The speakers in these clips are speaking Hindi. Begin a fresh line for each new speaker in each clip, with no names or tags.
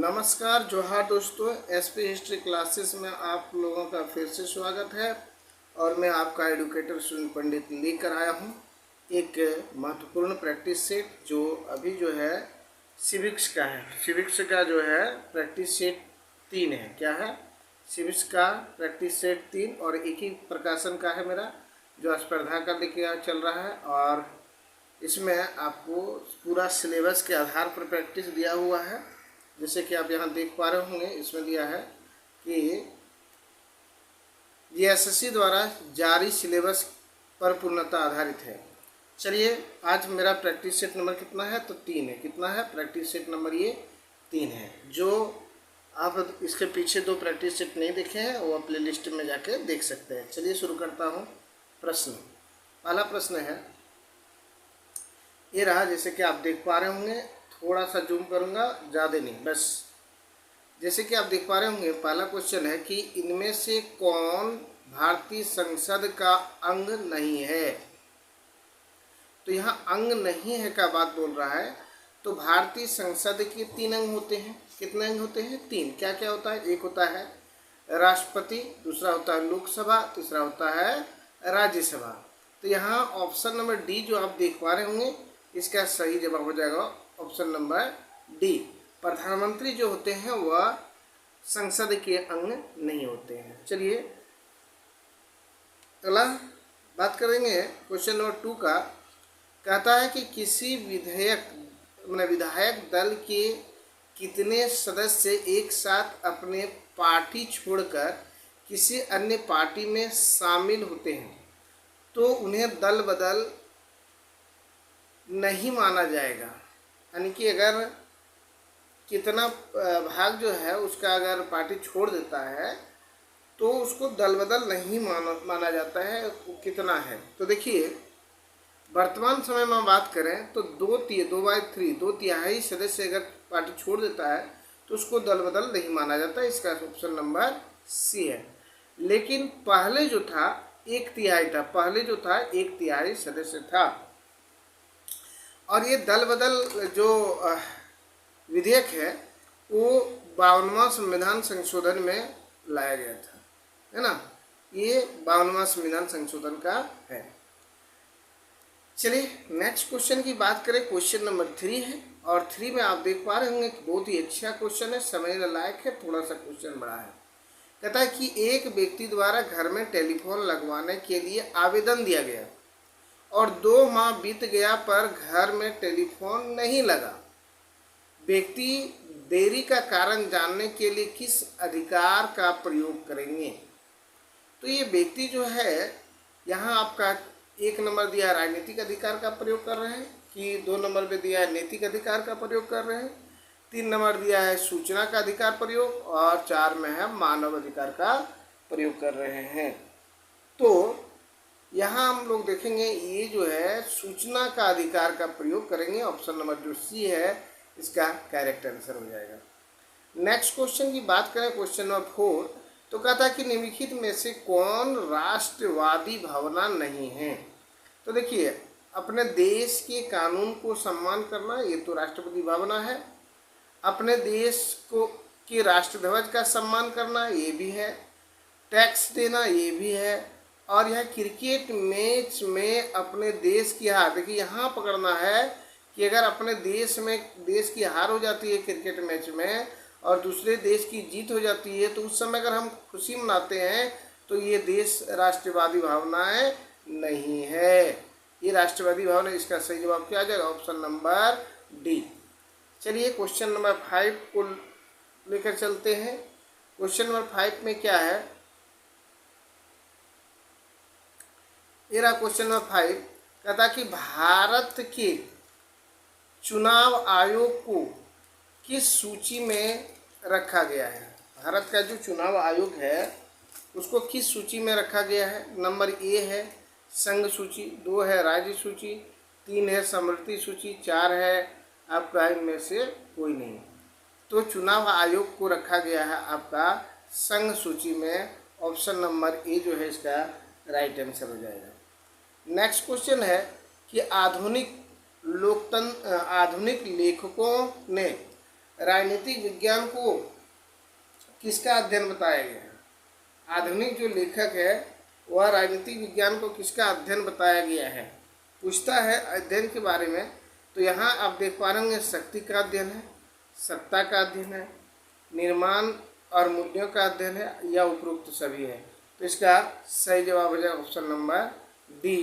नमस्कार जोहार दोस्तों, एसपी हिस्ट्री क्लासेस में आप लोगों का फिर से स्वागत है। और मैं आपका एडुकेटर सुनील पंडित लेकर आया हूं एक महत्वपूर्ण प्रैक्टिस सेट जो अभी जो है सिविक्स का है। सिविक्स का जो है प्रैक्टिस सेट 3 है। क्या है? सिविक्स का प्रैक्टिस सेट 3 और एक ही प्रकाशन का है मेरा, जो स्पर्धा का लेके चल रहा है। और इसमें आपको पूरा सिलेबस के आधार पर प्रैक्टिस दिया हुआ है। जैसे कि आप यहाँ देख पा रहे होंगे, इसमें दिया है कि ये एसएससी द्वारा जारी सिलेबस पर पूर्णतः आधारित है। चलिए, आज मेरा प्रैक्टिस सेट नंबर कितना है? तो 3 है। कितना है? प्रैक्टिस सेट नंबर ये 3 है। जो आप इसके पीछे 2 प्रैक्टिस सेट नहीं देखे हैं वो प्ले लिस्ट में जाके देख सकते हैं। चलिए शुरू करता हूँ। प्रश्न, पहला प्रश्न है ये रहा। जैसे कि आप देख पा रहे होंगे, थोड़ा सा जूम करूंगा, ज़्यादा नहीं, बस। जैसे कि आप देख पा रहे होंगे, पहला क्वेश्चन है कि इनमें से कौन भारतीय संसद का अंग नहीं है? तो यहाँ अंग नहीं है का बात बोल रहा है। तो भारतीय संसद के 3 अंग होते हैं। कितने अंग होते हैं? 3। क्या क्या होता है? एक होता है राष्ट्रपति, दूसरा होता है लोकसभा, तीसरा होता है राज्यसभा। तो यहाँ ऑप्शन नंबर डी जो आप देख पा रहे होंगे, इसका सही जवाब हो जाएगा ऑप्शन नंबर डी। प्रधानमंत्री जो होते हैं वह संसद के अंग नहीं होते हैं। चलिए अगला बात करेंगे क्वेश्चन नंबर 2 का। कहता है कि किसी विधायक दल के कितने सदस्य एक साथ अपने पार्टी छोड़कर किसी अन्य पार्टी में शामिल होते हैं तो उन्हें दल बदल नहीं माना जाएगा। यानी कि अगर कितना भाग जो है उसका अगर पार्टी छोड़ देता है तो उसको दल बदल नहीं माना जाता है। वो कितना है? तो देखिए, वर्तमान समय में बात करें तो 2 तिहाई सदस्य अगर पार्टी छोड़ देता है तो उसको दल बदल नहीं माना जाता। इसका ऑप्शन नंबर सी है। लेकिन पहले जो था 1 तिहाई था। पहले जो था 1 तिहाई सदस्य था। और ये दल बदल जो विधेयक है वो 52वां संविधान संशोधन में लाया गया था, है ना। ये 52वां संविधान संशोधन का है। चलिए नेक्स्ट क्वेश्चन की बात करें। क्वेश्चन नंबर 3 है और 3 में आप देख पा रहे होंगे बहुत ही अच्छा क्वेश्चन है, समझने लायक है। थोड़ा सा क्वेश्चन बड़ा है। कहता है कि एक व्यक्ति द्वारा घर में टेलीफोन लगवाने के लिए आवेदन दिया गया और 2 माह बीत गया पर घर में टेलीफोन नहीं लगा। व्यक्ति देरी का कारण जानने के लिए किस अधिकार का प्रयोग करेंगे? तो ये व्यक्ति जो है, यहाँ आपका 1 नंबर दिया राजनीतिक अधिकार का प्रयोग कर रहे हैं, कि 2 नंबर पे दिया है नैतिक अधिकार का प्रयोग कर रहे हैं, 3 नंबर दिया है सूचना का अधिकार प्रयोग, और 4 में है मानव अधिकार का प्रयोग कर रहे हैं। तो यहाँ हम लोग देखेंगे ये जो है सूचना का अधिकार का प्रयोग करेंगे। ऑप्शन नंबर जो सी है इसका करेक्ट आंसर हो जाएगा। नेक्स्ट क्वेश्चन की बात करें, क्वेश्चन नंबर 4। तो कहता है कि निम्नलिखित में से कौन राष्ट्रवादी भावना नहीं है? तो देखिए, अपने देश के कानून को सम्मान करना, ये तो राष्ट्रवादी भावना है। अपने देश को के राष्ट्रध्वज का सम्मान करना, ये भी है। टैक्स देना, ये भी है। और यह क्रिकेट मैच में अपने देश की हार, देखिए यहाँ पकड़ना है कि अगर अपने देश की हार हो जाती है क्रिकेट मैच में और दूसरे देश की जीत हो जाती है तो उस समय अगर हम खुशी मनाते हैं तो ये देश राष्ट्रवादी भावनाएं नहीं है। ये राष्ट्रवादी भावना, इसका सही जवाब क्या आ जाएगा? Option number D. चलिए क्वेश्चन नंबर 5 को लेकर चलते हैं। क्वेश्चन नंबर 5 में क्या है? ये रहा क्वेश्चन नंबर 5। कहता कि भारत के चुनाव आयोग को किस सूची में रखा गया है? भारत का जो चुनाव आयोग है उसको किस सूची में रखा गया है? नंबर ए है संघ सूची, 2 है राज्य सूची, 3 है समवर्ती सूची, 4 है आपका इनमें से कोई नहीं। तो चुनाव आयोग को रखा गया है आपका संघ सूची में। ऑप्शन नंबर ए जो है इसका राइट आंसर हो जाएगा। नेक्स्ट क्वेश्चन है कि आधुनिक लेखकों ने राजनीतिक विज्ञान को किसका अध्ययन बताया गया है? आधुनिक जो लेखक है वह राजनीतिक विज्ञान को किसका अध्ययन बताया गया है, पूछता है अध्ययन के बारे में। तो यहाँ आप देख पा रहे होंगे शक्ति का अध्ययन है, सत्ता का अध्ययन है, निर्माण और मूल्यों का अध्ययन है, या उपरोक्त सभी है। तो इसका सही जवाब हो जाएगा ऑप्शन नंबर डी,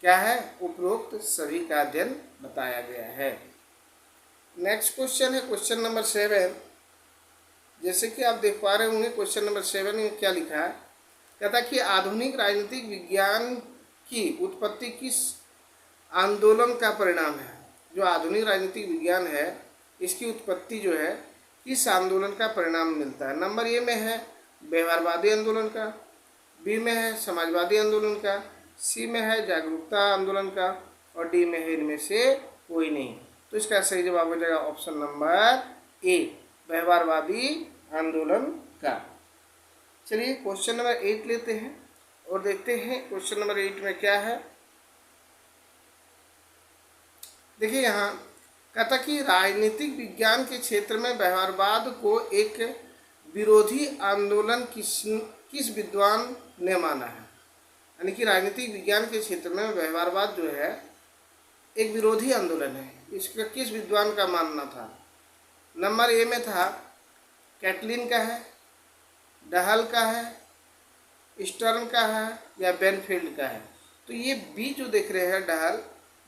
क्या है, उपरोक्त सभी का अध्ययन बताया गया है। नेक्स्ट क्वेश्चन है क्वेश्चन नंबर 7। जैसे कि आप देख पा रहे होंगे क्वेश्चन नंबर 7 में क्या लिखा है, कहता है कि आधुनिक राजनीतिक विज्ञान की उत्पत्ति किस आंदोलन का परिणाम है। जो आधुनिक राजनीतिक विज्ञान है इसकी उत्पत्ति जो है किस आंदोलन का परिणाम मिलता है। नंबर ए में है व्यवहारवादी आंदोलन का, बी में है समाजवादी आंदोलन का, सी में है जागरूकता आंदोलन का, और डी में है इनमें से कोई नहीं। तो इसका सही जवाब हो जाएगा ऑप्शन नंबर ए, व्यवहारवादी आंदोलन का। चलिए क्वेश्चन नंबर 8 लेते हैं और देखते हैं क्वेश्चन नंबर 8 में क्या है। देखिए यहाँ कहता कि राजनीतिक विज्ञान के क्षेत्र में व्यवहारवाद को एक विरोधी आंदोलन किस विद्वान ने माना है। यानी कि राजनीतिक विज्ञान के क्षेत्र में व्यवहारवाद जो है एक विरोधी आंदोलन है, इसका किस विद्वान का मानना था। नंबर ए में था कैटलिन का है, डहल का है, स्टर्न का है, या बेनफील्ड का है। तो ये बी जो देख रहे हैं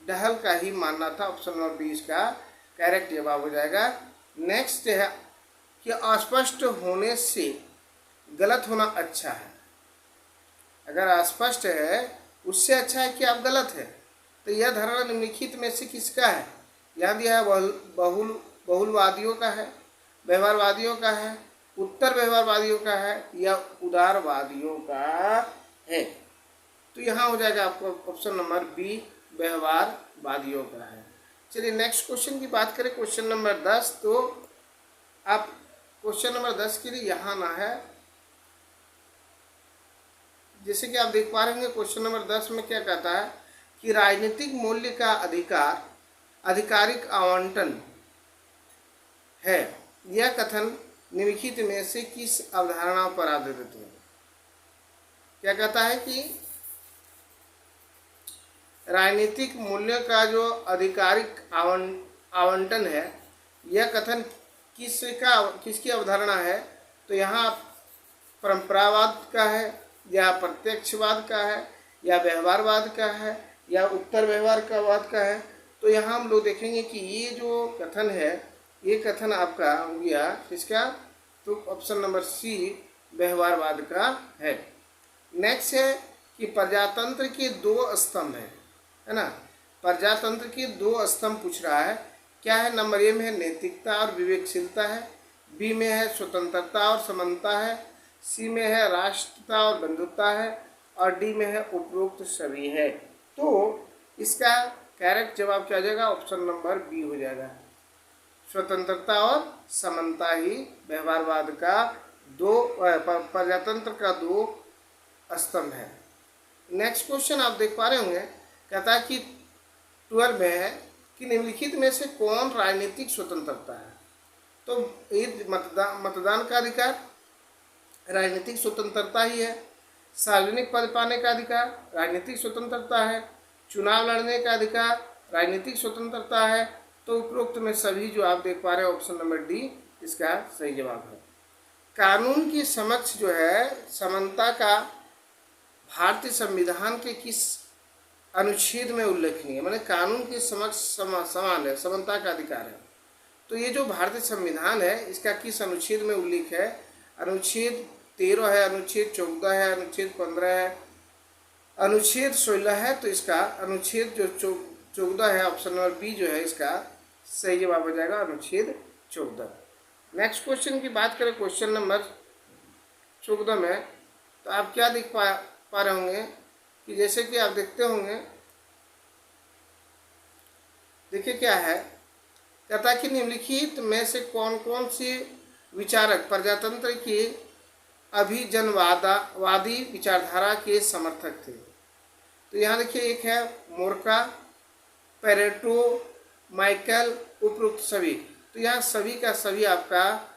डहल का ही मानना था। ऑप्शन नंबर बी इसका करेक्ट जवाब हो जाएगा। नेक्स्ट है कि अस्पष्ट होने से गलत होना अच्छा है। अगर अस्पष्ट है उससे अच्छा है कि आप गलत है। तो यह धारणा निम्नलिखित में से किसका है। यहाँ दिया है बहुलवादियों का है, व्यवहारवादियों का है, उत्तर व्यवहारवादियों का है, या उदारवादियों का है। तो यहाँ हो जाएगा आपको ऑप्शन नंबर बी, व्यवहारवादियों का है। चलिए नेक्स्ट क्वेश्चन की बात करें, क्वेश्चन नंबर 10। तो आप क्वेश्चन नंबर 10 के लिए यहाँ ना है, जैसे कि आप देख पा रहे होंगे क्वेश्चन नंबर 10 में क्या कहता है कि राजनीतिक मूल्य का अधिकार आधिकारिक आवंटन है। यह कथन निम्नलिखित में से किस अवधारणा पर आधारित है। क्या कहता है कि राजनीतिक मूल्य का जो आधिकारिक आवंटन है, यह कथन किसकी अवधारणा है। तो यहाँ परंपरावाद का है, या प्रत्यक्षवाद का है, या व्यवहारवाद का है, या उत्तर व्यवहारवाद का है। तो यहाँ हम लोग देखेंगे कि ये जो कथन है ये कथन आपका हो गया किसका, तो ऑप्शन नंबर सी, व्यवहारवाद का है। नेक्स्ट है कि प्रजातंत्र के 2 स्तंभ है ना। प्रजातंत्र के 2 स्तंभ पूछ रहा है, क्या है। नंबर ए में है नैतिकता और विवेकशीलता है, बी में है स्वतंत्रता और समानता है, सी में है राष्ट्रता और बंधुता है, और डी में है उपरोक्त सभी है। तो इसका करेक्ट जवाब क्या हो जाएगा, ऑप्शन नंबर बी हो जाएगा। स्वतंत्रता और समानता ही व्यवहारवाद का प्रजातंत्र का 2 स्तंभ है। नेक्स्ट क्वेश्चन आप देख पा रहे होंगे, कहता है कि 12 में है कि निम्नलिखित में से कौन राजनीतिक स्वतंत्रता है। तो ये मतदान का अधिकार राजनीतिक स्वतंत्रता ही है, सार्वजनिक पद पाने का अधिकार राजनीतिक स्वतंत्रता है, चुनाव लड़ने का अधिकार राजनीतिक स्वतंत्रता है। तो उपरोक्त में सभी जो आप देख पा रहे हैं ऑप्शन नंबर डी इसका सही जवाब है। कानून के समक्ष जो है समानता का भारतीय संविधान के किस अनुच्छेद में उल्लेखनीय है। माने कानून के समक्ष समान है, समानता का अधिकार है। तो ये जो भारतीय संविधान है इसका किस अनुच्छेद में उल्लेख है। अनुच्छेद 13 है, अनुच्छेद 14 है, अनुच्छेद 15 है, अनुच्छेद 16 है। तो इसका अनुच्छेद जो 14 है, ऑप्शन नंबर बी जो है इसका सही जवाब हो जाएगा, अनुच्छेद 14। नेक्स्ट क्वेश्चन की बात करें क्वेश्चन नंबर 14 में, तो आप क्या देख पा रहे होंगे कि जैसे कि आप देखते होंगे, देखिए क्या है, कहता है कि निम्नलिखित में से कौन कौन से विचारक प्रजातंत्र के अभिजनवादी विचारधारा के समर्थक थे। तो यहाँ देखिए एक है मोरका, पेरेटो, माइकल, उपरोक्त सभी। तो यहाँ सभी का सभी आपका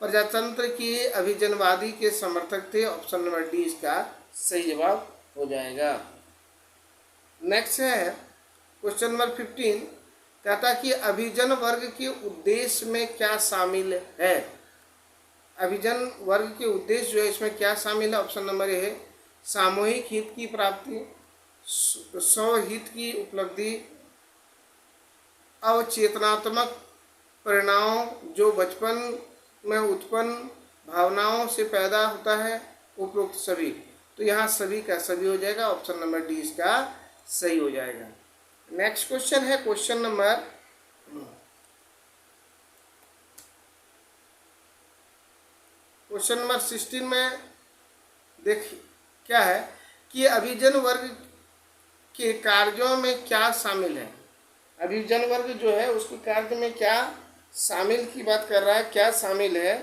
प्रजातंत्र के अभिजनवादी के समर्थक थे। ऑप्शन नंबर डी इसका सही जवाब हो जाएगा। नेक्स्ट है क्वेश्चन नंबर 15, कहता कि अभिजन वर्ग के उद्देश्य में क्या शामिल है। अभिजन वर्ग के उद्देश्य जो है इसमें क्या शामिल है। ऑप्शन नंबर ए है सामूहिक हित की प्राप्ति, स्वहित की उपलब्धि, अवचेतनात्मक परिणामों जो बचपन में उत्पन्न भावनाओं से पैदा होता है, उपरोक्त सभी। तो यहाँ सभी का सभी हो जाएगा। ऑप्शन नंबर डी इसका सही हो जाएगा। नेक्स्ट क्वेश्चन है क्वेश्चन नंबर 16 में देखिए क्या है कि अभिजन वर्ग के कार्यों में क्या शामिल है। अभिजन वर्ग जो है उसके कार्य में क्या शामिल की बात कर रहा है, क्या शामिल है।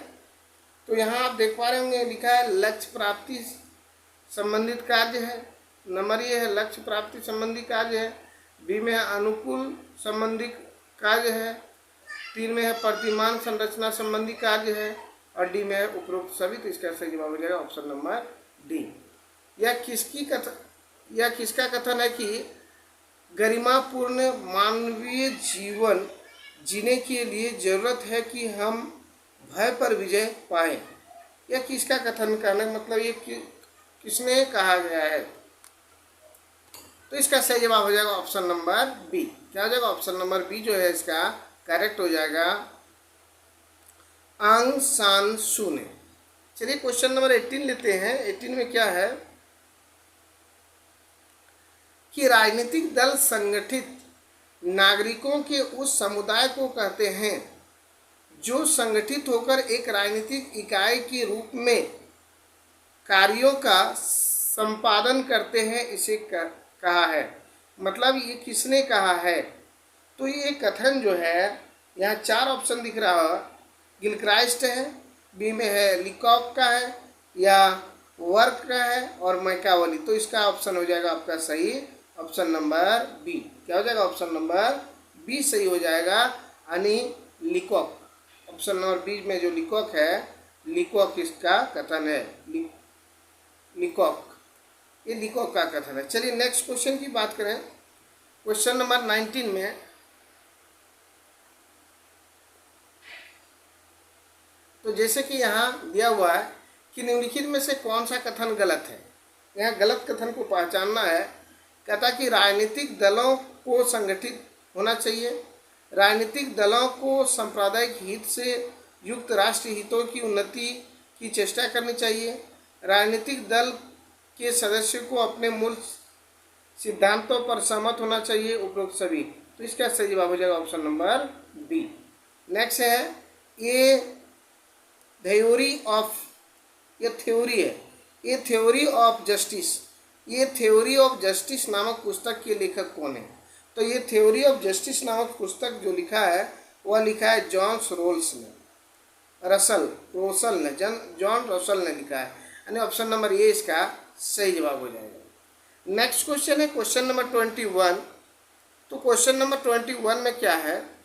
तो यहाँ आप देख पा रहे होंगे लिखा है लक्ष्य प्राप्ति संबंधित कार्य है। नंबर ये है लक्ष्य प्राप्ति संबंधी कार्य है। बी में है अनुकूल संबंधी कार्य है। 3 में है प्रतिमान संरचना संबंधी कार्य है और डी में है उपरोक्त सभी। तो इसका सही जवाब हो जाएगा ऑप्शन नंबर डी। यह किसका कथन है कि गरिमापूर्ण मानवीय जीवन जीने के लिए जरूरत है कि हम भय पर विजय पाएं। यह किसका कथन करने मतलब ये किसने कहा गया है। तो इसका सही जवाब हो जाएगा ऑप्शन नंबर बी। क्या हो जाएगा ऑप्शन नंबर बी जो है इसका करेक्ट हो जाएगा आंग सान सू ने। चलिए क्वेश्चन नंबर 18 लेते हैं। 18 में क्या है कि राजनीतिक दल संगठित नागरिकों के उस समुदाय को कहते हैं जो संगठित होकर एक राजनीतिक इकाई के रूप में कार्यों का संपादन करते हैं, इसे कहा है। मतलब ये किसने कहा है। तो ये कथन जो है यहाँ 4 ऑप्शन दिख रहा है। गिलक्राइस्ट है, बी में है लिकॉक का है, या वर्क का है और मैकावली। तो इसका ऑप्शन हो जाएगा आपका सही ऑप्शन नंबर बी। क्या हो जाएगा ऑप्शन नंबर बी सही हो जाएगा यानी लिकॉक। ऑप्शन नंबर बी में जो लिकॉक है, लिकॉक इसका कथन है। लिकॉक, ये लिकॉक का कथन है। चलिए नेक्स्ट क्वेश्चन की बात करें। क्वेश्चन नंबर 19 में तो जैसे कि यहाँ दिया हुआ है कि निम्नलिखित में से कौन सा कथन गलत है। यहाँ गलत कथन को पहचानना है। कहता कि राजनीतिक दलों को संगठित होना चाहिए, राजनीतिक दलों को सांप्रदायिक हित से युक्त राष्ट्रीय हितों की उन्नति की चेष्टा करनी चाहिए, राजनीतिक दल के सदस्यों को अपने मूल सिद्धांतों पर सहमत होना चाहिए, उपरोक्त सभी। तो इसका सही जवाब हो जाएगा ऑप्शन नंबर बी। नेक्स्ट है ये थ्योरी ऑफ, ये थ्योरी है, ये थ्योरी ऑफ जस्टिस। ये थ्योरी ऑफ जस्टिस नामक पुस्तक के लेखक कौन है। तो ये थ्योरी ऑफ जस्टिस नामक पुस्तक जो लिखा है वह लिखा है जॉन रसल ने लिखा है। यानी ऑप्शन नंबर ए इसका सही जवाब हो जाएगा। नेक्स्ट क्वेश्चन है क्वेश्चन नंबर 21। तो क्वेश्चन नंबर 21 में क्या है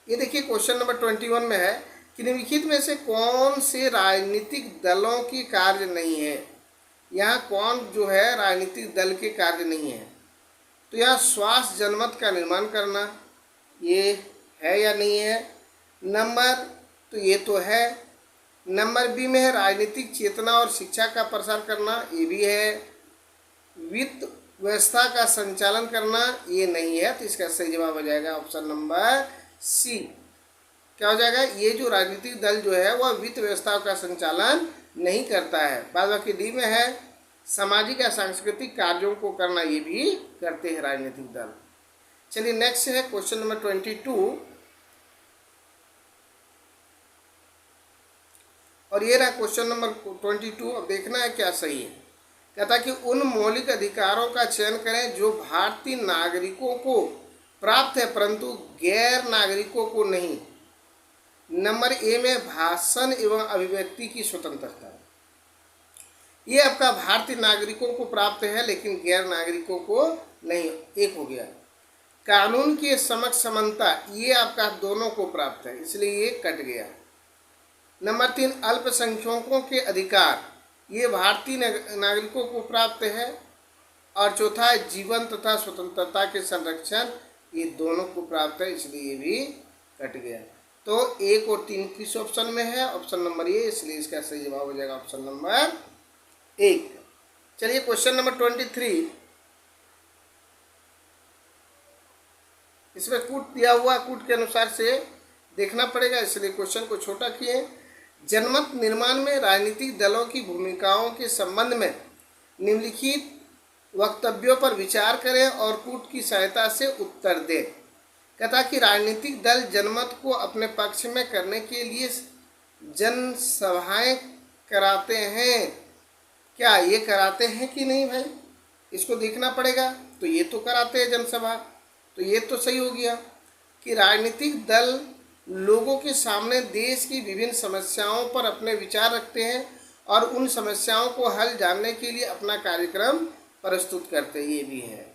ये देखिए। क्वेश्चन नंबर 21 में है कि निम्नलिखित में से कौन से राजनीतिक दलों की कार्य नहीं है। यहाँ कौन जो है राजनीतिक दल के कार्य नहीं है। तो यहाँ स्वास्थ्य जनमत का निर्माण करना ये है या नहीं है। नंबर तो ये तो है। नंबर बी में है राजनीतिक चेतना और शिक्षा का प्रसार करना, ये भी है। वित्त व्यवस्था का संचालन करना ये नहीं है। तो इसका सही जवाब हो जाएगा ऑप्शन नंबर सी। क्या हो जाएगा, ये जो राजनीतिक दल जो है वह वित्त व्यवस्था का संचालन नहीं करता है। बाद बाकी डी में है सामाजिक या सांस्कृतिक कार्यों को करना, ये भी करते हैं राजनीतिक दल। चलिए नेक्स्ट है क्वेश्चन नंबर 22 और ये रहा क्वेश्चन नंबर 22। अब देखना है क्या सही है। कहता कि उन मौलिक अधिकारों का चयन करें जो भारतीय नागरिकों को प्राप्त है परंतु गैर नागरिकों को नहीं। नंबर ए में भाषण एवं अभिव्यक्ति की स्वतंत्रता, ये आपका भारतीय नागरिकों को प्राप्त है लेकिन गैर नागरिकों को नहीं, एक हो गया। कानून के समक्ष समानता, ये आपका दोनों को प्राप्त है, इसलिए ये कट गया। नंबर 3, अल्पसंख्यकों के अधिकार, ये भारतीय नागरिकों को प्राप्त है। और चौथा है जीवन तथा स्वतंत्रता के संरक्षण, ये दोनों को प्राप्त है, इसलिए ये भी कट गया। तो 1 और 3 किस ऑप्शन में है? ऑप्शन नंबर ए, इसलिए इसका सही जवाब हो जाएगा ऑप्शन नंबर 1। चलिए क्वेश्चन नंबर 23, इसमें कूट दिया हुआ, कूट के अनुसार से देखना पड़ेगा, इसलिए क्वेश्चन को छोटा किए। जनमत निर्माण में राजनीतिक दलों की भूमिकाओं के संबंध में निम्नलिखित वक्तव्यों पर विचार करें और कूट की सहायता से उत्तर दें। कहता कि राजनीतिक दल जनमत को अपने पक्ष में करने के लिए जनसभाएं कराते हैं। क्या ये कराते हैं कि नहीं भाई? इसको देखना पड़ेगा। तो ये तो कराते हैं जनसभा, तो ये तो सही हो गया कि राजनीतिक दल लोगों के सामने देश की विभिन्न समस्याओं पर अपने विचार रखते हैं और उन समस्याओं को हल जानने के लिए अपना कार्यक्रम प्रस्तुत करते, ये भी है।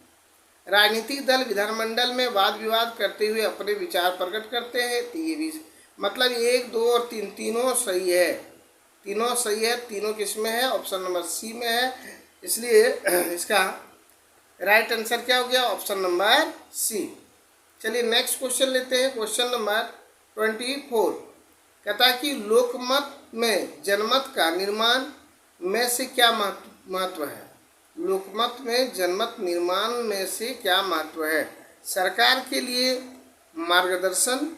राजनीतिक दल विधानमंडल में वाद विवाद करते हुए अपने विचार प्रकट करते हैं, तो ये भी मतलब 1, 2 और 3 तीनों सही है, तीनों सही है। तीनों किस में है? ऑप्शन नंबर सी में है, इसलिए इसका राइट आंसर क्या हो गया? Option number C. चलिए नेक्स्ट क्वेश्चन लेते हैं, क्वेश्चन नंबर 24। कहता है कि लोकमत में जनमत का निर्माण में से क्या महत्व है? लोकमत में जनमत निर्माण में से क्या महत्व है? सरकार के लिए मार्गदर्शन,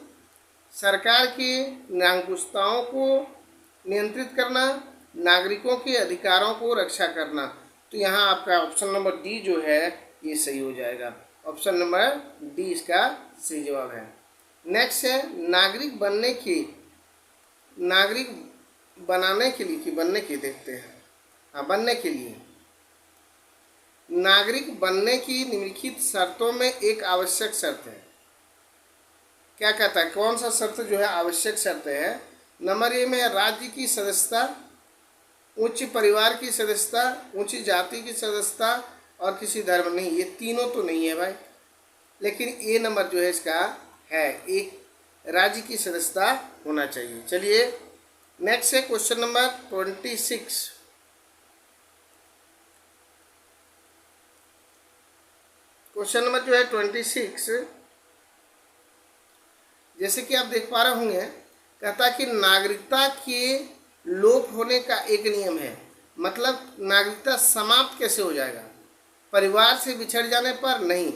सरकार की नागरिकताओं को नियंत्रित करना, नागरिकों के अधिकारों को रक्षा करना। तो यहाँ आपका ऑप्शन नंबर डी जो है ये सही हो जाएगा, ऑप्शन नंबर डी इसका सही जवाब है। नेक्स्ट है नागरिक बनाने के लिए कि बनने के, देखते हैं। हाँ, बनने के लिए नागरिक बनने की निम्नलिखित शर्तों में एक आवश्यक शर्त है। क्या कहता है? कौन सा शर्त जो है आवश्यक शर्त है? नंबर ए में राज्य की सदस्यता, उच्च परिवार की सदस्यता, उच्च जाति की सदस्यता और किसी धर्म नहीं। ये तीनों तो नहीं है भाई, लेकिन ए नंबर जो है इसका है, एक राज्य की सदस्यता होना चाहिए। चलिए नेक्स्ट है क्वेश्चन नंबर 26। क्वेश्चन नंबर जो है 26, जैसे कि आप देख पा रहे होंगे, कहता कि नागरिकता के लोप होने का एक नियम है। मतलब नागरिकता समाप्त कैसे हो जाएगा? परिवार से बिछड़ जाने पर नहीं,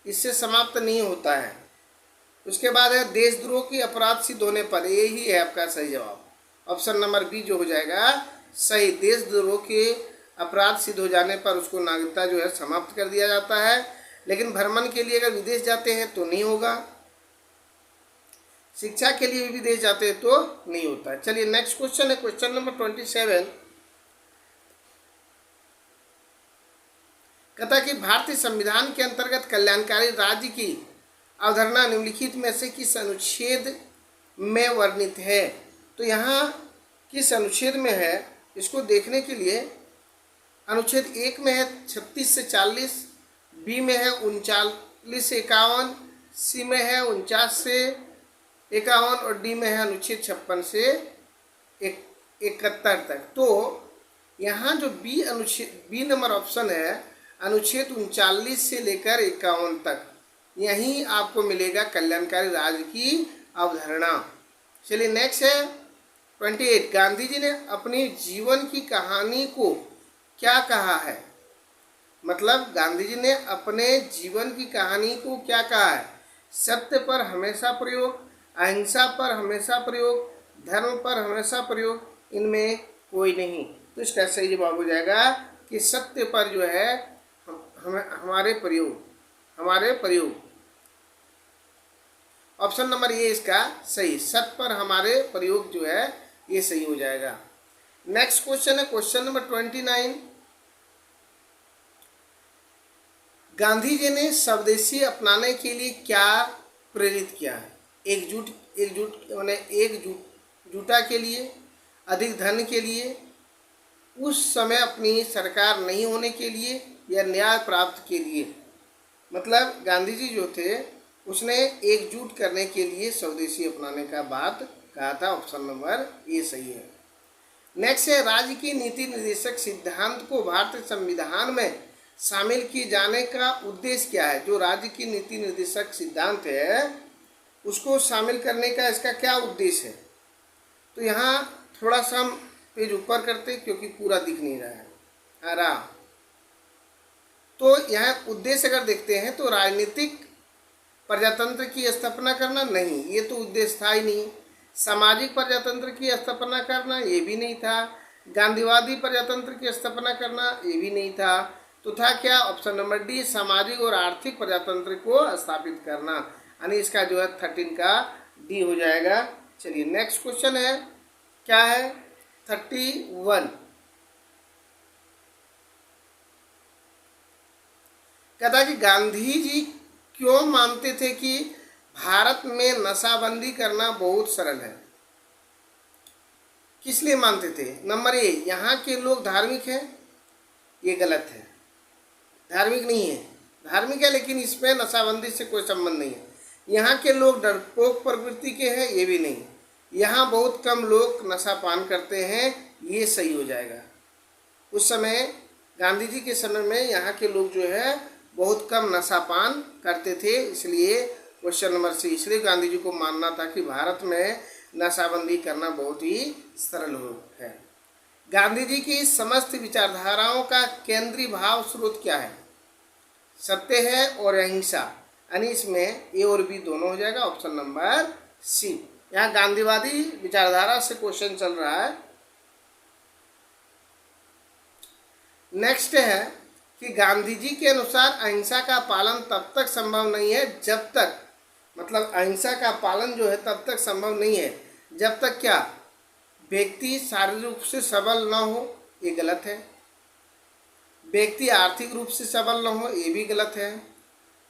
इससे समाप्त नहीं होता है। उसके बाद है देशद्रोह की अपराध सिद्ध होने पर, ये ही है आपका सही जवाब, ऑप्शन नंबर बी जो हो जाएगा सही। देशद्रोह के अपराध सिद्ध हो जाने पर उसको नागरिकता जो है समाप्त कर दिया जाता है, लेकिन भ्रमण के लिए अगर विदेश जाते हैं तो नहीं होगा, शिक्षा के लिए भी विदेश जाते हैं तो नहीं होता है। चलिए नेक्स्ट क्वेश्चन है क्वेश्चन नंबर 27। कहता कि भारतीय संविधान के अंतर्गत कल्याणकारी राज्य की अवधारणा निम्नलिखित में से किस अनुच्छेद में वर्णित है? तो यहाँ किस अनुच्छेद में है इसको देखने के लिए अनुच्छेद 1 में है 36 से 40, बी में है 39 से 51, सी में है 49 से 51 और डी में है अनुच्छेद 56 से 71 तक। तो यहाँ जो बी नंबर ऑप्शन है अनुच्छेद 39 से लेकर 51 तक, यहीं आपको मिलेगा कल्याणकारी राज्य की अवधारणा। चलिए नेक्स्ट है 28। गांधी जी ने अपनी जीवन की कहानी को क्या कहा है? मतलब गांधी जी ने अपने जीवन की कहानी को क्या कहा है? सत्य पर हमेशा प्रयोग, अहिंसा पर हमेशा प्रयोग, धर्म पर हमेशा प्रयोग, इनमें कोई नहीं। तो इसका सही जवाब हो जाएगा कि सत्य पर जो है हमारे प्रयोग, ऑप्शन नंबर ये इसका सही, सत्य पर हमारे प्रयोग जो है ये सही हो जाएगा। नेक्स्ट क्वेश्चन है क्वेश्चन नंबर 29। गांधी जी ने स्वदेशी अपनाने के लिए क्या प्रेरित किया है? एकजुटता के लिए, अधिक धन के लिए, उस समय अपनी सरकार नहीं होने के लिए, या न्याय प्राप्त के लिए? मतलब गांधी जी जो थे उसने एकजुट करने के लिए स्वदेशी अपनाने का बात कहा था। ऑप्शन नंबर ए सही है। नेक्स्ट है, राज्य की नीति निर्देशक सिद्धांत को भारतीय संविधान में शामिल किए जाने का उद्देश्य क्या है? जो राज्य की नीति निर्देशक सिद्धांत है उसको शामिल करने का इसका क्या उद्देश्य है? तो यहाँ थोड़ा सा हम पेज ऊपर करते हैं क्योंकि पूरा दिख नहीं रहा है आ रहा। तो यहाँ उद्देश्य अगर देखते हैं तो राजनीतिक प्रजातंत्र की स्थापना करना नहीं, ये तो उद्देश्य था ही नहीं। सामाजिक प्रजातंत्र की स्थापना करना ये भी नहीं था। गांधीवादी प्रजातंत्र की स्थापना करना ये भी नहीं था। तो था क्या? ऑप्शन नंबर डी, सामाजिक और आर्थिक प्रजातंत्र को स्थापित करना, यानी इसका जो है 13 का डी हो जाएगा। चलिए नेक्स्ट क्वेश्चन है, क्या है? 31 कहता है कि गांधी जी क्यों मानते थे कि भारत में नशाबंदी करना बहुत सरल है? किस लिए मानते थे? नंबर ए, यहाँ के लोग धार्मिक हैं, ये गलत है। धार्मिक नहीं है, धार्मिक है लेकिन इसमें नशाबंदी से कोई संबंध नहीं है। यहाँ के लोग डरपोक प्रवृत्ति के हैं, ये भी नहीं। यहाँ बहुत कम लोग नशा पान करते हैं, ये सही हो जाएगा। उस समय गांधी जी के समय में यहाँ के लोग जो है बहुत कम नशा पान करते थे, इसलिए क्वेश्चन नंबर सी, इसलिए गांधी जी को मानना था कि भारत में नशाबंदी करना बहुत ही सरल है। गांधी जी की समस्त विचारधाराओं का केंद्रीय भाव स्रोत क्या है? सत्य है और अहिंसा, यानी इसमें ए और बी दोनों हो जाएगा। ऑप्शन नंबर सी, यहाँ गांधीवादी विचारधारा से क्वेश्चन चल रहा है। नेक्स्ट है कि गांधी जी के अनुसार अहिंसा का पालन तब तक संभव नहीं है जब तक, मतलब अहिंसा का पालन जो है तब तक संभव नहीं है जब तक क्या? व्यक्ति शारीरिक रूप से सबल न हो, ये गलत है। व्यक्ति आर्थिक रूप से सबल न हो, ये भी गलत है।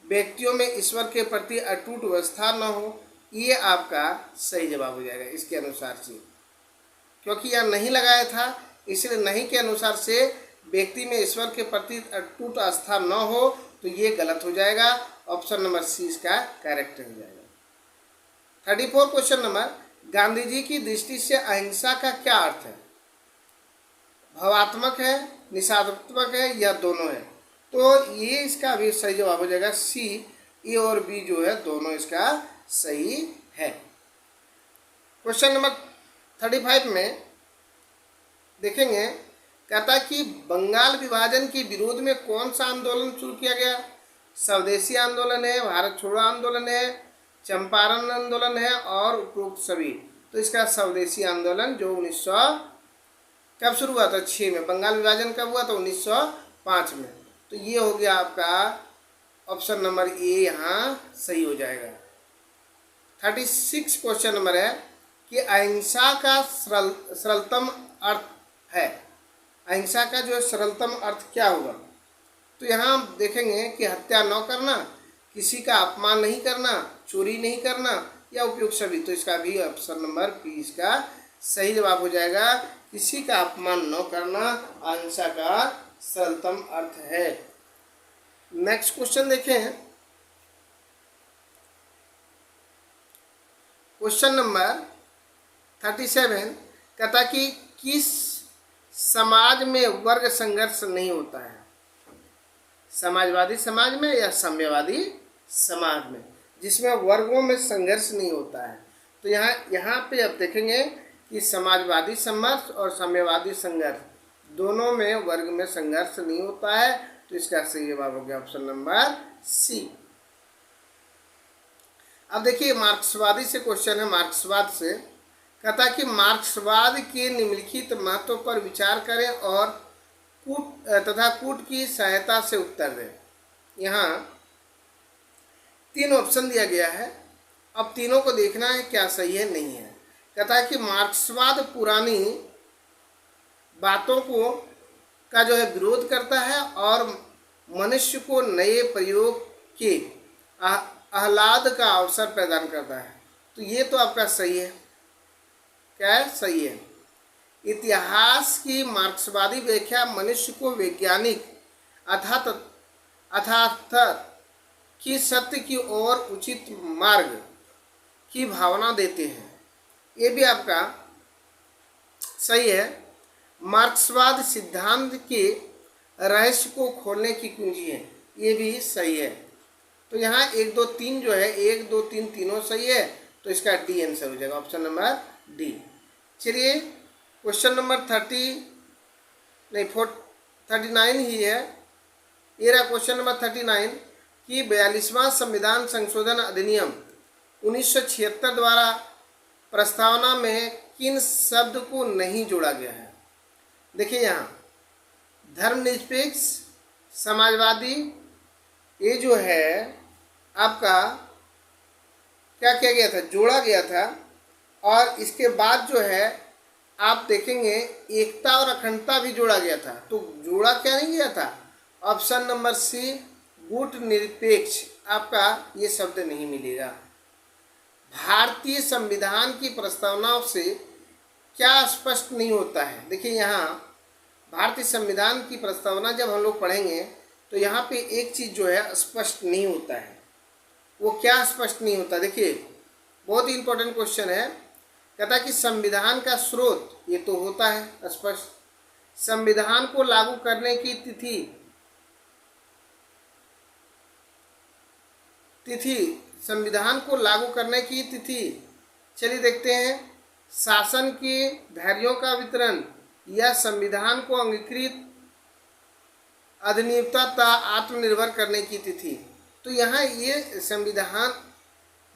व्यक्तियों में ईश्वर के प्रति अटूट व्यवस्था न हो, ये आपका सही जवाब हो जाएगा इसके अनुसार से। क्योंकि यह नहीं लगाया था, इसलिए नहीं के अनुसार से व्यक्ति में ईश्वर के प्रति अटूट आस्था न हो, तो ये गलत हो जाएगा। ऑप्शन नंबर सी इसका करेक्ट हो जाएगा। 34 क्वेश्चन नंबर, गांधी जी की दृष्टि से अहिंसा का क्या अर्थ है? भावात्मक है, निषेधात्मक है, या दोनों है? तो ये इसका भी सही जवाब हो जाएगा सी, ए और बी जो है दोनों इसका सही है। क्वेश्चन नंबर 35 में देखेंगे, कहता है कि बंगाल विभाजन के विरोध में कौन सा आंदोलन शुरू किया गया? स्वदेशी आंदोलन है, भारत छोड़ो आंदोलन है, चंपारण आंदोलन है और उपरोक्त सभी। तो इसका स्वदेशी आंदोलन जो 1900 कब शुरू हुआ था? 6 में। बंगाल विभाजन कब हुआ था? 1905 में। तो ये हो गया आपका ऑप्शन नंबर ए, यहाँ सही हो जाएगा। 36 क्वेश्चन नंबर है कि अहिंसा का सरलतम अर्थ है। अहिंसा का जो सरलतम अर्थ क्या होगा? तो यहाँ हम देखेंगे कि हत्या न करना, किसी का अपमान नहीं करना, चोरी नहीं करना, या उपयुक्त सभी। तो इसका भी ऑप्शन नंबर बी इसका सही जवाब हो जाएगा। किसी का अपमान न करना अहिंसा का सरलतम अर्थ है। नेक्स्ट क्वेश्चन देखें, क्वेश्चन नंबर 37 कहता कि किस समाज में वर्ग संघर्ष नहीं होता है? समाजवादी समाज में या साम्यवादी समाज में, जिसमें वर्गों में संघर्ष नहीं होता है? तो यहाँ पे अब देखेंगे कि समाजवादी संघर्ष और साम्यवादी संघर्ष दोनों में वर्ग में संघर्ष नहीं होता है। तो इसका सही जवाब हो गया ऑप्शन नंबर सी। अब देखिए मार्क्सवादी से क्वेश्चन है। मार्क्सवाद से कहता है कि मार्क्सवाद के निम्नलिखित महत्व पर विचार करें और कूट की सहायता से उत्तर दें। यहाँ 3 ऑप्शन दिया गया है, अब तीनों को देखना है क्या सही है नहीं है। कहता है कि मार्क्सवाद पुरानी बातों को का जो है विरोध करता है और मनुष्य को नए प्रयोग के आह्लाद का अवसर प्रदान करता है। तो ये तो आपका सही है। क्या है? सही है। इतिहास की मार्क्सवादी व्याख्या मनुष्य को वैज्ञानिक अर्थात कि सत्य की ओर उचित मार्ग की भावना देते हैं। ये भी आपका सही है। मार्क्सवाद सिद्धांत के रहस्य को खोलने की कुंजी है, ये भी सही है। तो यहाँ 1 2 3 जो है, 1 2 3 तीनों सही है, तो इसका डी आंसर हो जाएगा, ऑप्शन नंबर डी। चलिए क्वेश्चन नंबर 39 ही है, ये रहा क्वेश्चन नंबर 39 कि 42वां संविधान संशोधन अधिनियम 1976 द्वारा प्रस्तावना में किन शब्द को नहीं जोड़ा गया है। देखिए यहाँ धर्मनिरपेक्ष, समाजवादी, ये जो है आपका क्या किया गया था, जोड़ा गया था। और इसके बाद जो है आप देखेंगे एकता और अखंडता भी जोड़ा गया था। तो जोड़ा क्या नहीं गया था, ऑप्शन नंबर सी गुट निरपेक्ष, आपका ये शब्द नहीं मिलेगा। भारतीय संविधान की प्रस्तावनाओं से क्या स्पष्ट नहीं होता है। देखिए यहाँ भारतीय संविधान की प्रस्तावना जब हम लोग पढ़ेंगे तो यहाँ पे एक चीज़ जो है स्पष्ट नहीं होता है। वो क्या स्पष्ट नहीं होता, देखिए बहुत ही इंपॉर्टेंट क्वेश्चन है। कहता है कि संविधान का स्रोत, ये तो होता है स्पष्ट। संविधान को लागू करने की तिथि, संविधान को लागू करने की तिथि, चलिए देखते हैं। शासन के धारियों का वितरण या संविधान को अंगीकृत अधिनियमता तथा आत्मनिर्भर करने की तिथि। तो यहाँ ये संविधान,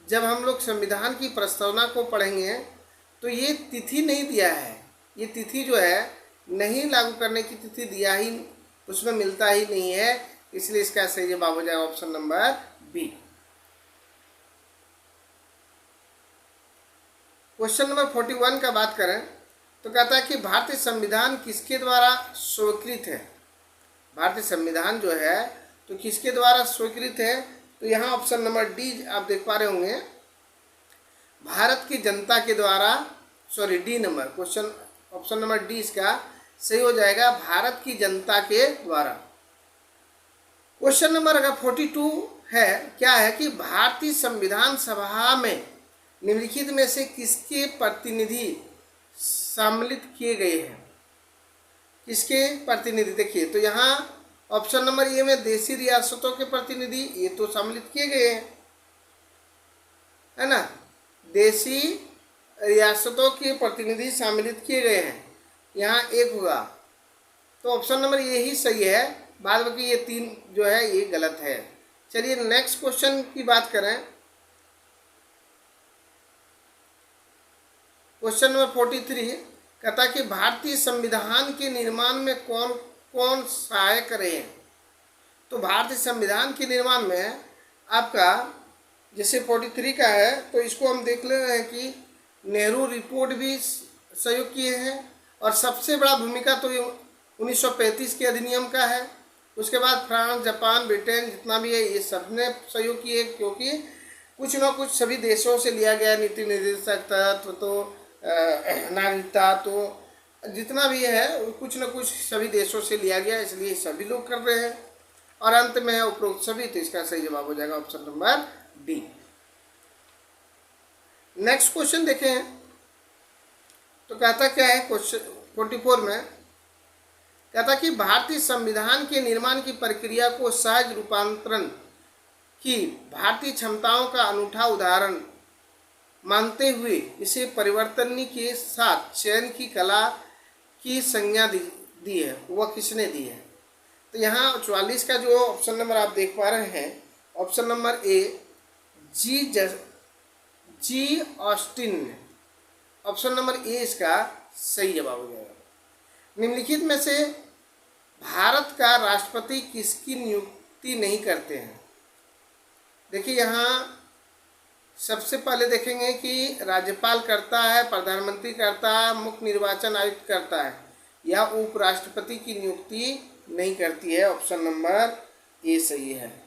जब हम लोग संविधान की प्रस्तावना को पढ़ेंगे तो ये तिथि नहीं दिया है, ये तिथि जो है नहीं लागू करने की तिथि दिया ही, उसमें मिलता ही नहीं है, इसलिए इसका सही जवाब हो जाएगा option number B. Question number 41 का बात करें तो कहता है कि भारतीय संविधान किसके द्वारा स्वीकृत है। भारतीय संविधान जो है तो किसके द्वारा स्वीकृत है, तो यहाँ ऑप्शन नंबर डी आप देख पा रहे होंगे, भारत की जनता के द्वारा, sorry D number, question option number D इसका सही हो जाएगा, भारत की जनता के द्वारा। क्वेश्चन नंबर अगर 42 है, क्या है कि भारतीय संविधान सभा में निम्नलिखित में से किसके प्रतिनिधि सम्मिलित किए गए हैं। किसके प्रतिनिधि, देखिए तो यहाँ ऑप्शन नंबर ए में देशी रियासतों के प्रतिनिधि, ये तो सम्मिलित किए गए हैं, है ना, देशी रियासतों के प्रतिनिधि सम्मिलित किए गए हैं, यहाँ एक होगा, तो ऑप्शन नंबर ए ही सही है, बाद बाकी ये 3 जो है ये गलत है। चलिए नेक्स्ट क्वेश्चन की बात करें। क्वेश्चन नंबर 43 कहता है कि भारतीय संविधान के निर्माण में कौन कौन सहायक रहे हैं। तो भारतीय संविधान के निर्माण में आपका जैसे 43 का है तो इसको हम देख ले रहे हैं कि नेहरू रिपोर्ट भी सहयोग किए हैं, और सबसे बड़ा भूमिका तो 1935 के अधिनियम का है। उसके बाद फ्रांस, जापान, ब्रिटेन जितना भी है ये सब ने सहयोग किए, क्योंकि कुछ ना कुछ सभी देशों से लिया गया, नीति निर्देशक तत्व तो नागरिकता तो जितना भी है कुछ न कुछ सभी देशों से लिया गया, इसलिए सभी लोग कर रहे हैं। और अंत में है उपरोक्त सभी, तो इसका सही जवाब हो जाएगा option number D. Next question देखें तो कहता क्या है, क्वेश्चन 44 में कहता कि भारतीय संविधान के निर्माण की प्रक्रिया को सहज रूपांतरण की भारतीय क्षमताओं का अनूठा उदाहरण मानते हुए इसे परिवर्तन के साथ चयन की कला की संज्ञा दी है, वह किसने दी है। तो यहाँ 44 का जो ऑप्शन नंबर आप देख पा रहे हैं, option number A G Austin ने, ऑप्शन नंबर ए इसका सही जवाब हो जाएगा। निम्नलिखित में से भारत का राष्ट्रपति किसकी नियुक्ति नहीं करते हैं। देखिए यहाँ सबसे पहले देखेंगे कि राज्यपाल करता है, प्रधानमंत्री करता है, मुख्य निर्वाचन आयुक्त करता है, या उपराष्ट्रपति की नियुक्ति नहीं करती है, ऑप्शन नंबर ए सही है।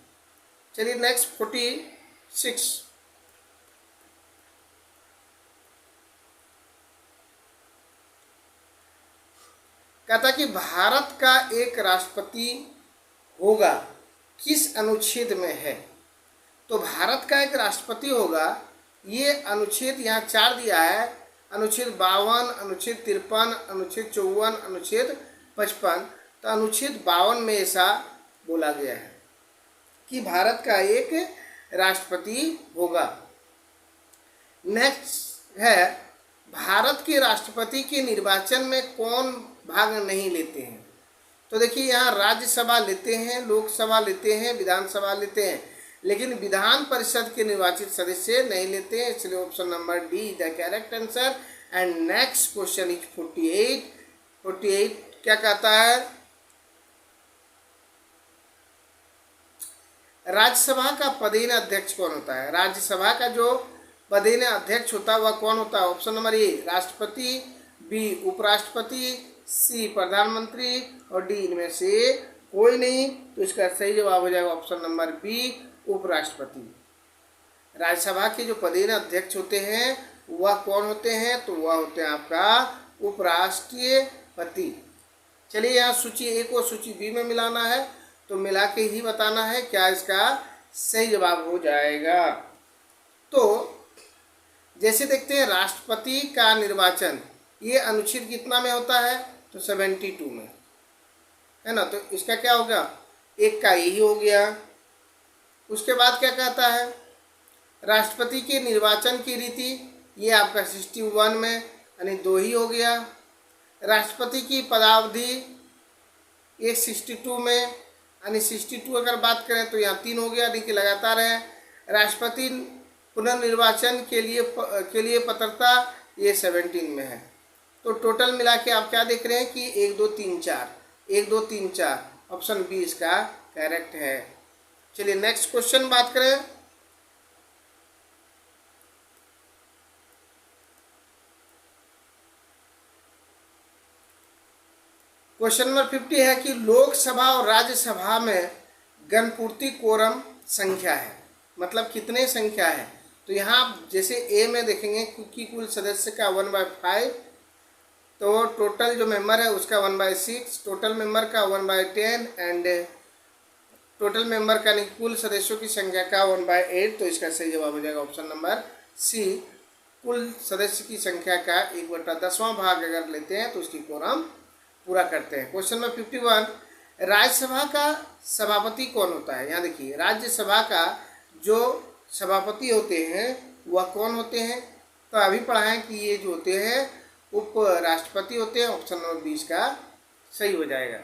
चलिए नेक्स्ट 46 कहता कि भारत का एक राष्ट्रपति होगा किस अनुच्छेद में है। तो भारत का एक राष्ट्रपति होगा। ये अनुच्छेद यहाँ 4 दिया है, अनुच्छेद 52, अनुच्छेद 53, अनुच्छेद 54, अनुच्छेद 55। तो अनुच्छेद 52 में ऐसा बोला गया है कि भारत का एक राष्ट्रपति होगा। नेक्स्ट है, भारत के राष्ट्रपति के निर्वाचन में कौन भाग नहीं लेते हैं। तो देखिए यहाँ राज्यसभा लेते हैं, लोकसभा लेते हैं, विधानसभा लेते हैं, लेकिन विधान परिषद के निर्वाचित सदस्य नहीं लेते हैं, इसलिए option number D is the correct answer. And next question is 48 क्या कहता है, राज्यसभा का पदेन अध्यक्ष कौन होता है। राज्यसभा का जो पदेन अध्यक्ष होता है वह कौन होता है। ऑप्शन नंबर ए राष्ट्रपति, बी उपराष्ट्रपति, सी प्रधानमंत्री और डी इनमें से कोई नहीं। तो इसका सही जवाब हो जाएगा ऑप्शन नंबर बी उपराष्ट्रपति। राज्यसभा के जो पदेन अध्यक्ष होते हैं वह कौन होते हैं, तो वह होते हैं आपका उपराष्ट्रपति। चलिए यहाँ सूची ए को सूची बी में मिलाना है, तो मिला के ही बताना है क्या इसका सही जवाब हो जाएगा। तो जैसे देखते हैं राष्ट्रपति का निर्वाचन ये अनुच्छेद कितना में होता है, तो 72 में है ना। तो इसका क्या होगा, एक का यही हो गया। उसके बाद क्या कहता है, राष्ट्रपति के निर्वाचन की रीति ये आपका 61 में यानी 2 ही हो गया। राष्ट्रपति की पदावधि ये 62 में यानी 62 अगर बात करें तो यहाँ 3 हो गया, यानी कि लगातार है। राष्ट्रपति पुनर्निर्वाचन के लिए पात्रता ये 17 में है। तो टोटल मिला के आप क्या देख रहे हैं कि 1 2 3 4 ऑप्शन बी इसका करेक्ट है। चलिए नेक्स्ट क्वेश्चन बात करें। क्वेश्चन नंबर 50 है कि लोकसभा और राज्यसभा में गणपूर्ति कोरम संख्या है, मतलब कितने संख्या है। तो यहाँ जैसे ए में देखेंगे कि कुल सदस्य का 1/5, तो टोटल जो मेंबर है उसका 1/6, टोटल मेंबर का 1/10 एंड टोटल मेंबर का नहीं कुल सदस्यों की संख्या का 1/8। तो इसका सही जवाब हो जाएगा ऑप्शन नंबर सी, कुल सदस्य की संख्या का 1/10वां भाग अगर लेते हैं तो उसकी कोरम पूरा करते हैं। क्वेश्चन नंबर 51, राज्यसभा का सभापति कौन होता है। यहाँ देखिए राज्यसभा का जो सभापति होते हैं वह कौन होते हैं, तो अभी पढ़ा है कि ये जो होते हैं उप राष्ट्रपति होते हैं। ऑप्शन नंबर 20 का सही हो जाएगा।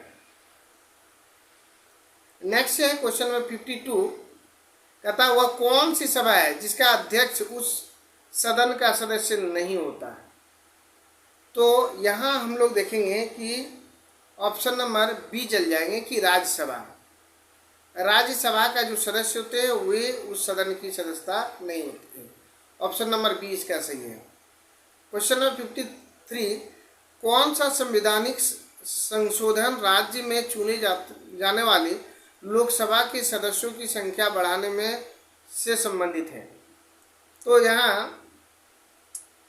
नेक्स्ट है क्वेश्चन नंबर 52, कहता है वह कौन सी सभा है जिसका अध्यक्ष उस सदन का सदस्य नहीं होता। तो यहाँ हम लोग देखेंगे कि ऑप्शन नंबर बी चल जाएंगे कि राज्यसभा का जो सदस्य होते हैं वे उस सदन की सदस्यता नहीं होती है। ऑप्शन नंबर बी इसका सही है। क्वेश्चन नंबर 53, कौन सा संवैधानिक संशोधन राज्य में चुने जाने वाले लोकसभा के सदस्यों की संख्या बढ़ाने में से संबंधित है। तो यहाँ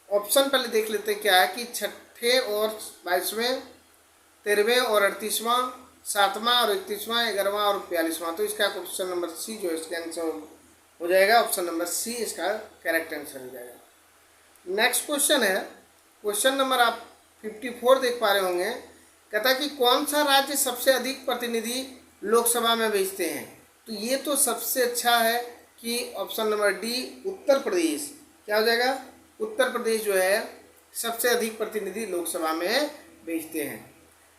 ऑप्शन पहले देख लेते हैं क्या है कि 6ठे और 22वें, 13वें और 38वां, 7वां और 31वां, 11वां और 42वां। तो इसका ऑप्शन नंबर सी जो इसका आंसर हो जाएगा, ऑप्शन नंबर सी इसका करेक्ट आंसर हो जाएगा। नेक्स्ट क्वेश्चन है क्वेश्चन नंबर आप 54 देख पा रहे होंगे, कहता है कि कौन सा राज्य सबसे अधिक प्रतिनिधि लोकसभा में भेजते हैं। तो ये तो सबसे अच्छा है कि option number D Uttar Pradesh क्या हो जाएगा, उत्तर प्रदेश जो है सबसे अधिक प्रतिनिधि लोकसभा में भेजते हैं।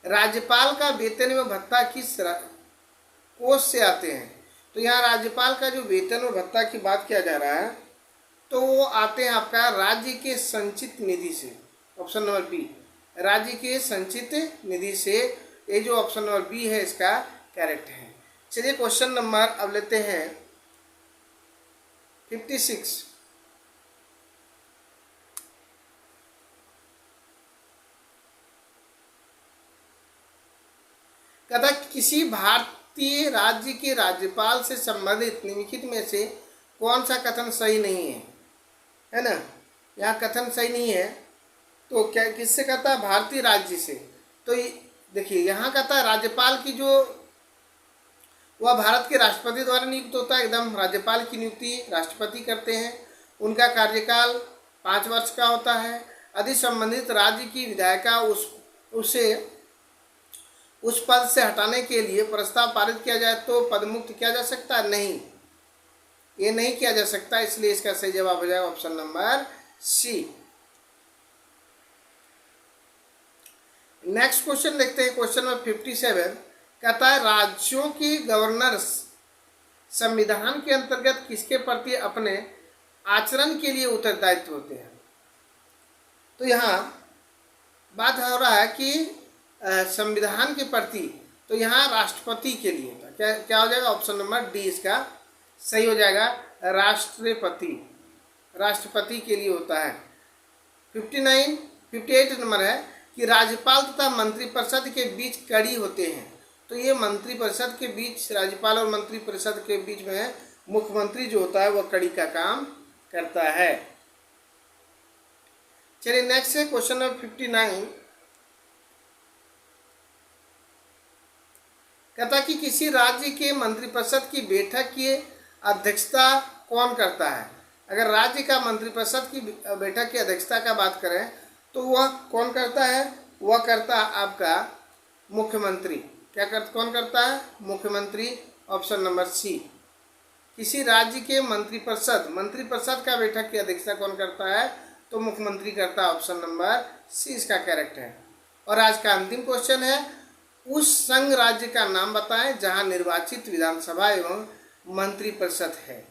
राज्यपाल का वेतन व भत्ता किस कोष से आते हैं। तो यहाँ राज्यपाल का जो वेतन व भत्ता की बात किया जा रहा है तो वो आते हैं आपका राज्य के संचित निधि से। ऑप्शन नंबर बी राज्य के संचित निधि से, ये जो ऑप्शन नंबर बी है इसका करेक्ट है। चलिए क्वेश्चन नंबर अब लेते हैं 56, कहता किसी भारतीय राज्य के राज्यपाल से संबंधित निम्नलिखित में से कौन सा कथन सही नहीं है ना। यहाँ कथन सही नहीं है तो क्या किससे कहता है, भारतीय राज्य से। तो देखिए यहाँ कहता है राज्यपाल की जो वह भारत के राष्ट्रपति द्वारा नियुक्त होता है। एकदम राज्यपाल की नियुक्ति राष्ट्रपति करते हैं। उनका कार्यकाल 5 वर्ष का होता है। यदि संबंधित राज्य की विधायिका उसे उस पद से हटाने के लिए प्रस्ताव पारित किया जाए तो पदमुक्त किया जा सकता है? नहीं, ये नहीं किया जा सकता, इसलिए इसका सही जवाब हो जाएगा option number C. Next question देखते हैं। क्वेश्चन नंबर 57 कहता है राज्यों की गवर्नर्स संविधान के अंतर्गत किसके प्रति अपने आचरण के लिए उत्तरदायित्व होते हैं? तो यहाँ बात हो रहा है कि संविधान के प्रति, तो यहाँ राष्ट्रपति के लिए होता है। क्या हो जाएगा? ऑप्शन नंबर डी इसका सही हो जाएगा, राष्ट्रपति के लिए होता है। 58 नंबर है कि राज्यपाल तथा मंत्रिपरिषद के बीच कड़ी होते हैं। तो ये मंत्रिपरिषद के बीच, राज्यपाल और मंत्रिपरिषद के बीच में मुख्यमंत्री जो होता है वह कड़ी का काम करता है। चलिए नेक्स्ट है क्वेश्चन नंबर 59 कहता कि किसी राज्य के मंत्रिपरिषद की बैठक की अध्यक्षता कौन करता है? अगर राज्य का मंत्रिपरिषद की बैठक की अध्यक्षता का बात करें तो वह कौन करता है? वह करता है आपका मुख्यमंत्री। कौन करता है? मुख्यमंत्री, ऑप्शन नंबर सी। किसी राज्य के मंत्रिपरिषद का बैठक की अध्यक्षता कौन करता है? तो मुख्यमंत्री करता है, ऑप्शन नंबर सी इसका करेक्ट है। और आज का अंतिम क्वेश्चन है, उस संघ राज्य का नाम बताएं जहां निर्वाचित विधानसभा एवं मंत्रिपरिषद है।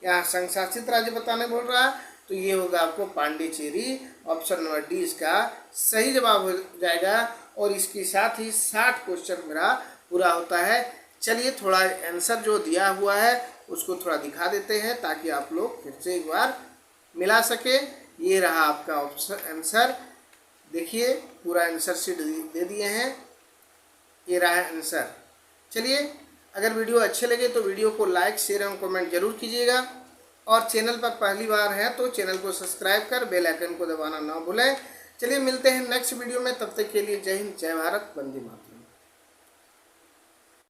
यहाँ संघ शासित राज्य बताने बोल रहा है, तो ये होगा आपको पांडिचेरी, ऑप्शन नंबर डी इसका सही जवाब हो जाएगा। और इसके साथ ही 60 क्वेश्चन मेरा पूरा होता है। चलिए थोड़ा आंसर जो दिया हुआ है उसको थोड़ा दिखा देते हैं ताकि आप लोग फिर से एक बार मिला सके। ये रहा आपका ऑप्शन आंसर, देखिए पूरा आंसर शीट दे दिए हैं, ये रहा आंसर। चलिए अगर वीडियो अच्छे लगे तो वीडियो को लाइक, शेयर एवं कमेंट जरूर कीजिएगा। और चैनल पर पहली बार है तो चैनल को सब्सक्राइब कर बेल आइकन को दबाना ना भूलें। चलिए मिलते हैं नेक्स्ट वीडियो में, तब तक के लिए जय हिंद, जय भारत, वंदे मातरम।